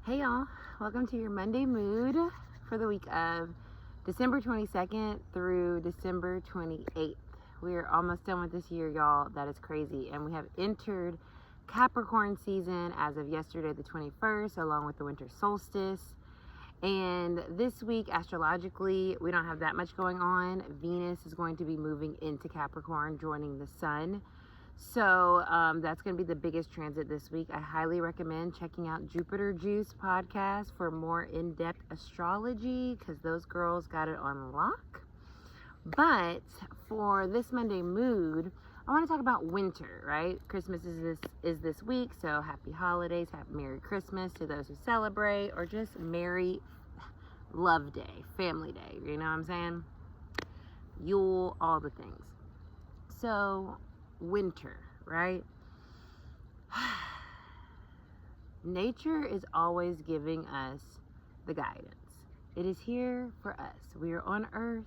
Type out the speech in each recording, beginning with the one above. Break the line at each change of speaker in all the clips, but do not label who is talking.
Hey y'all, welcome to your Monday mood for the week of December 22nd through December 28th. We are almost done with this year, y'all. That is crazy. And we have entered Capricorn season as of yesterday, the 21st, along with the winter solstice. And this week, astrologically, we don't have that much going on. Venus is going to be moving into Capricorn, joining the sun. So that's going to be the biggest transit this week. I highly recommend checking out Jupiter Juice podcast for more in-depth astrology because those girls got it on lock. But for this Monday mood, I want to talk about winter, right? Christmas is this week, so happy holidays, happy Merry Christmas to those who celebrate, or just Merry Love Day, Family Day, you know what I'm saying? Yule, all the things. So winter, right? Nature is always giving us the guidance. It is here for us. We are on Earth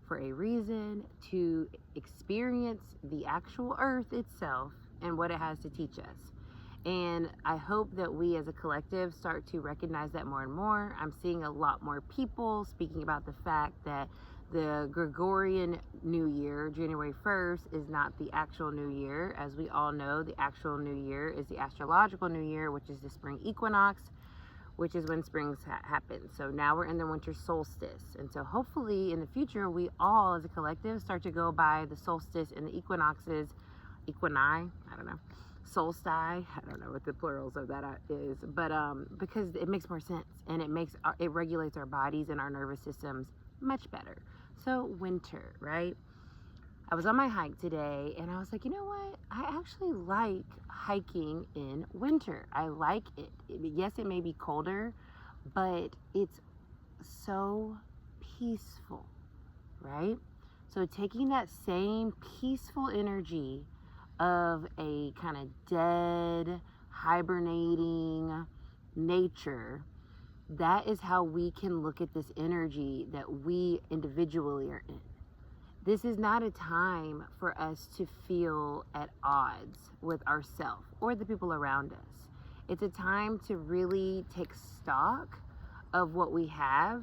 for a reason, to experience the actual Earth itself and what it has to teach us. And I hope that we as a collective start to recognize that more and more. I'm seeing a lot more people speaking about the fact that the Gregorian New Year, January 1st, is not the actual New Year. As we all know, the actual New Year is the astrological New Year, which is the spring equinox, which is when springs happen. So now we're in the winter solstice. And so hopefully in the future, we all as a collective start to go by the solstice and the equinoxes, solstice, I don't know what the plurals of that is, but because it makes more sense and it regulates our bodies and our nervous systems much better. So winter, right? I was on my hike today and I was like, you know what? I actually like hiking in winter. I like it. Yes, it may be colder, but it's so peaceful, right? So taking that same peaceful energy of a kind of dead, hibernating nature, that is how we can look at this energy that we individually are in. This is not a time for us to feel at odds with ourselves or the people around us. It's a time to really take stock of what we have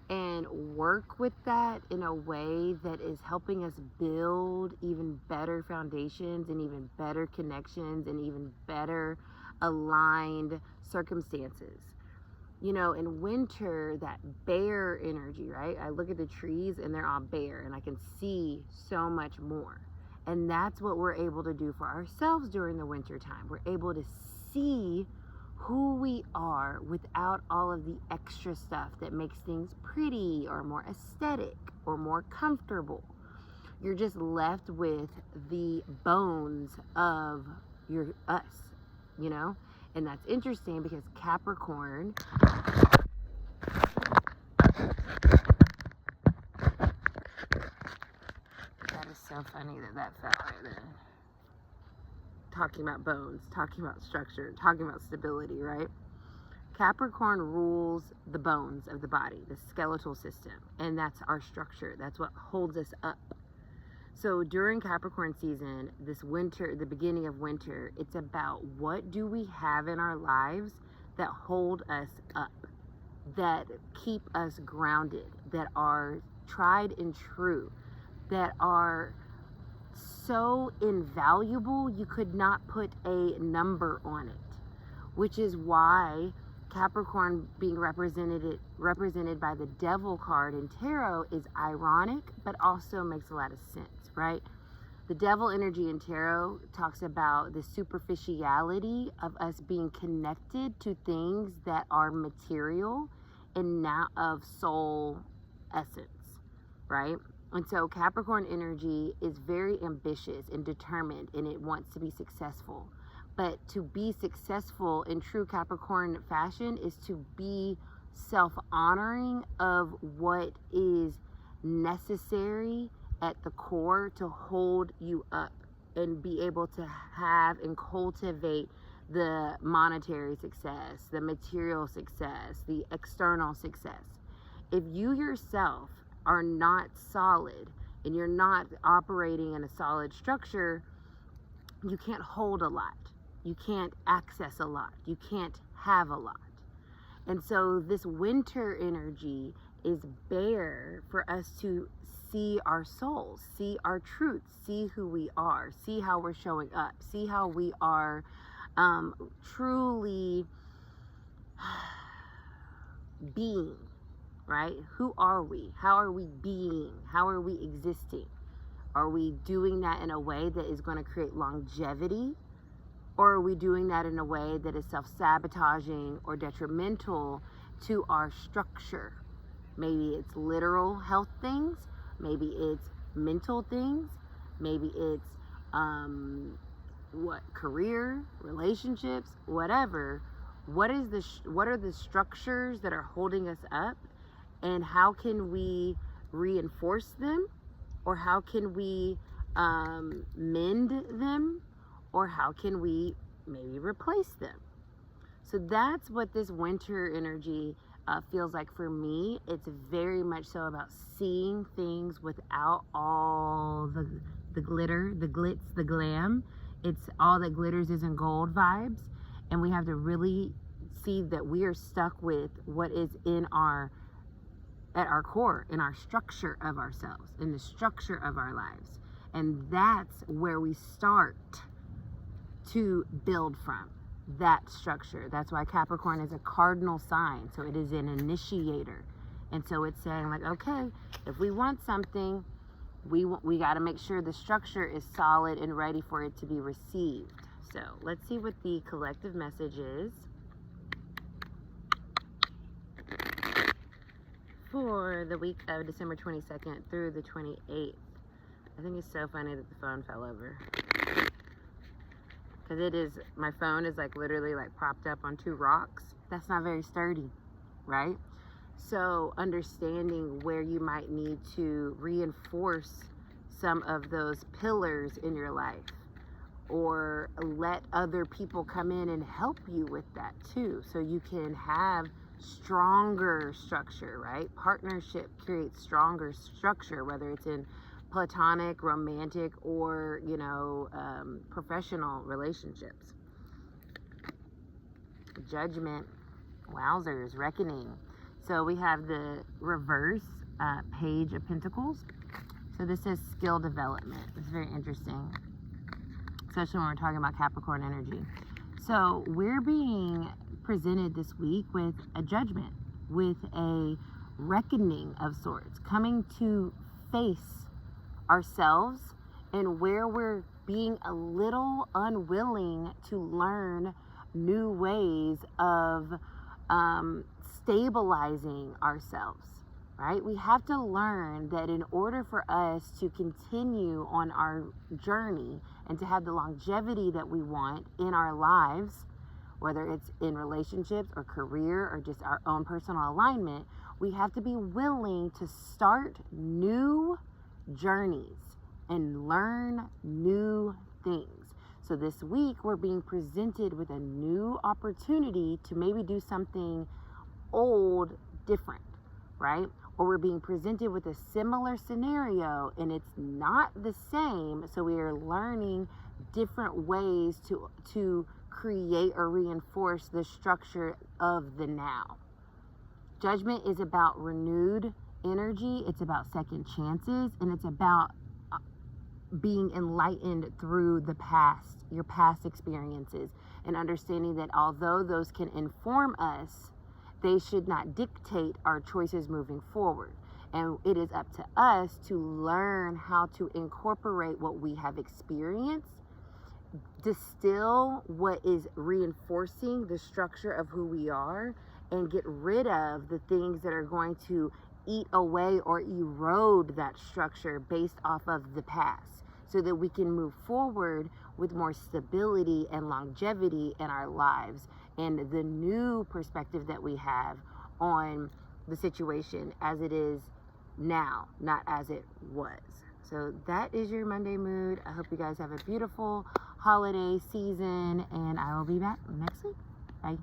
and work with that in a way that is helping us build even better foundations and even better connections and even better aligned circumstances. You know, in winter, that bare energy, right? I look at the trees and they're all bare and I can see so much more. And that's what we're able to do for ourselves during the winter time. We're able to see who we are without all of the extra stuff that makes things pretty or more aesthetic or more comfortable. You're just left with the bones of your us, you know? And that's interesting because Capricorn that is so funny that fell right there. Talking about bones, talking about structure, talking about stability, right? Capricorn rules the bones of the body, the skeletal system, and that's our structure. That's what holds us up. So during Capricorn season, this winter, the beginning of winter, it's about what do we have in our lives that hold us up, that keep us grounded, that are tried and true, that are so invaluable you could not put a number on it, which is why Capricorn being represented by the Devil card in tarot is ironic, but also makes a lot of sense, right? The Devil energy in tarot talks about the superficiality of us being connected to things that are material and not of soul essence, right? And so Capricorn energy is very ambitious and determined, and it wants to be successful. But to be successful in true Capricorn fashion is to be self-honoring of what is necessary at the core to hold you up and be able to have and cultivate the monetary success, the material success, the external success. If you yourself are not solid and you're not operating in a solid structure, you can't hold a lot. You can't access a lot. You can't have a lot. And so this winter energy is bare for us to see our souls, see our truth, see who we are, see how we're showing up, see how we are truly being, right? Who are we? How are we being? How are we existing? Are we doing that in a way that is going to create longevity? Or are we doing that in a way that is self-sabotaging or detrimental to our structure? Maybe it's literal health things. Maybe it's mental things. Maybe it's career, relationships, whatever. What are the structures that are holding us up, and how can we reinforce them, or how can we mend them, or how can we maybe replace them? So that's what this winter energy feels like for me. It's very much so about seeing things without all the glitter, the glitz, the glam. It's all that glitters isn't gold vibes. And we have to really see that we are stuck with what is at our core, in our structure of ourselves, in the structure of our lives. And that's where we start to build from, that structure. That's why Capricorn is a cardinal sign. So it is an initiator. And so it's saying like, okay, if we want something, we got to make sure the structure is solid and ready for it to be received. So let's see what the collective message is for the week of December 22nd through the 28th. I think it's so funny that the phone fell over. Because my phone is like literally like propped up on two rocks. That's not very sturdy, right? So understanding where you might need to reinforce some of those pillars in your life, or let other people come in and help you with that too, so you can have stronger structure, right? Partnership creates stronger structure, whether it's in platonic, romantic, or professional relationships. Judgment, wowzers, reckoning. So we have the reverse page of pentacles. So this says skill development. It's very interesting, especially when we're talking about Capricorn energy. So we're being presented this week with a judgment, with a reckoning of sorts, coming to face ourselves and where we're being a little unwilling to learn new ways of stabilizing ourselves, right? We have to learn that in order for us to continue on our journey and to have the longevity that we want in our lives, whether it's in relationships or career or just our own personal alignment, we have to be willing to start new journeys and learn new things. So this week we're being presented with a new opportunity to maybe do something old different, right? Or we're being presented with a similar scenario and it's not the same, so we are learning different ways to create or reinforce the structure of the now. Judgment is about renewed energy, it's about second chances, and it's about being enlightened through the past, your past experiences, and understanding that although those can inform us, they should not dictate our choices moving forward. And it is up to us to learn how to incorporate what we have experienced, distill what is reinforcing the structure of who we are, and get rid of the things that are going to eat away or erode that structure based off of the past, so that we can move forward with more stability and longevity in our lives and the new perspective that we have on the situation as it is now, not as it was. So that is your Monday mood. I hope you guys have a beautiful holiday season, and I will be back next week. Bye.